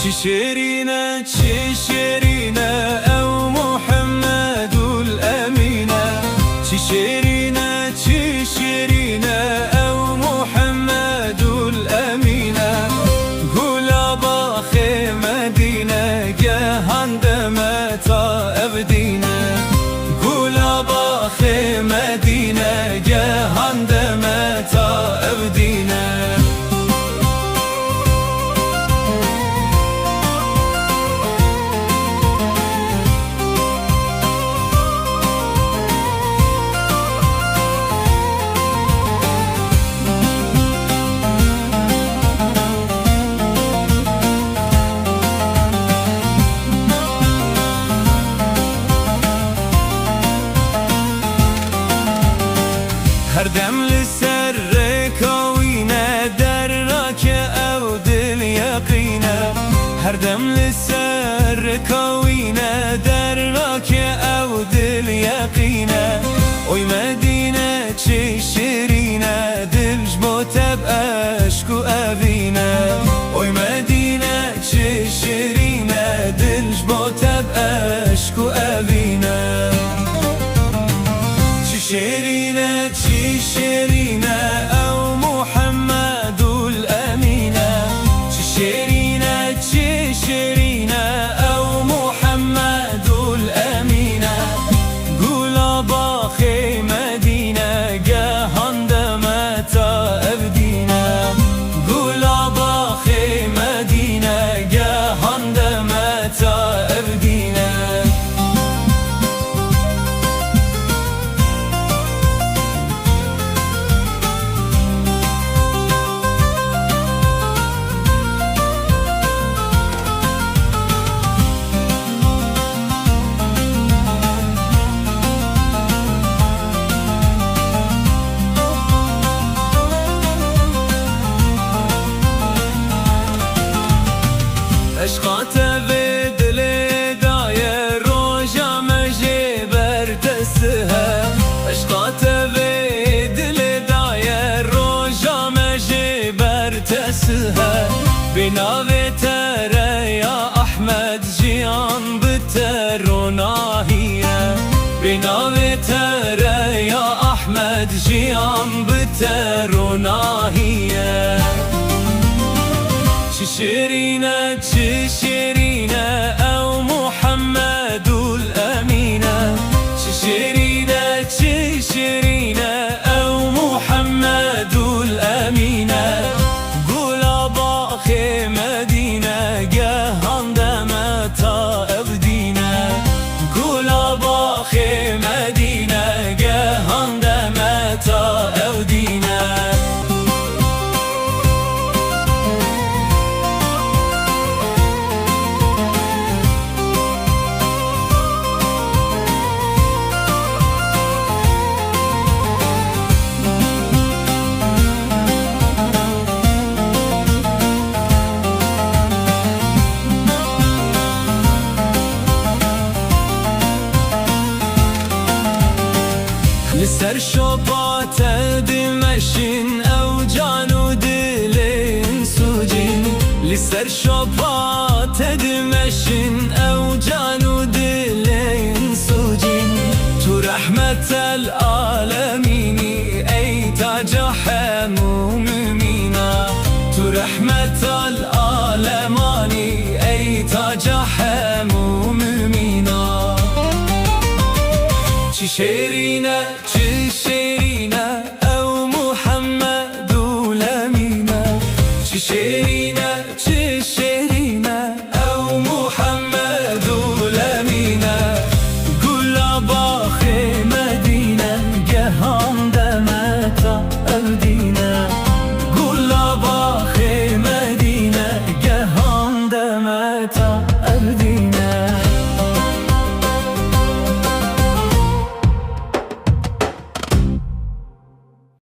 چی شیرینه چی شیرینه او محمد الامینه چی شیرینه چی شیرینه او محمد الامینه گولا باخ مدینه گهندمه تا ابدینه گولا باخ مدینه گهندمه تا ابدینه هر دم لسر رکاوینه در راک او دل یقینه هر دم لسر رکاوینه در راک او دل یقینه اوی مدینه چه شیرینه دلش با تب اشکو اوینه اوی مدینه چه شیرینه دلش با تب اشکو اوینه چه شیرینه چی شیرینه او محمد الامینه چی شیرینه چی شیرینه او محمد الامینه گولا باخ مدینه گهاندمه تا ابدینه گولا باخ مدینه گهاندمه تا ابدینه عشقات و دل دای روژا مجی برتسه عشقات و دل دای روژا مجی برتسه بناو تره یا احمد جیان بتر و ناهیه بناو تره یا احمد جیان بتر و ناهیه چی شیرینه چی شیرینه او محمد الامینه چی شیرینه چی شیرینه او محمد الامینه گولا باخ مدینه گهاندمه تا ابدینه گولا باخ مدینه گهاندمه تا ابدینه لسر شبات دمشن او جانو دلين سوجين لسر شبات دمشن او جانو دلين سوجين تو رحمة العالمين اي تاج حمومينا تو رحمة العالمين اي تاج حمومينا چی شیرینه چی شیرینه او محمد الامینه چی شیرینه چی شیرینه او محمد الامینه گولا باخ مدینه گهاندمه تا ابدینه گولا باخ مدینه گهاندمه تا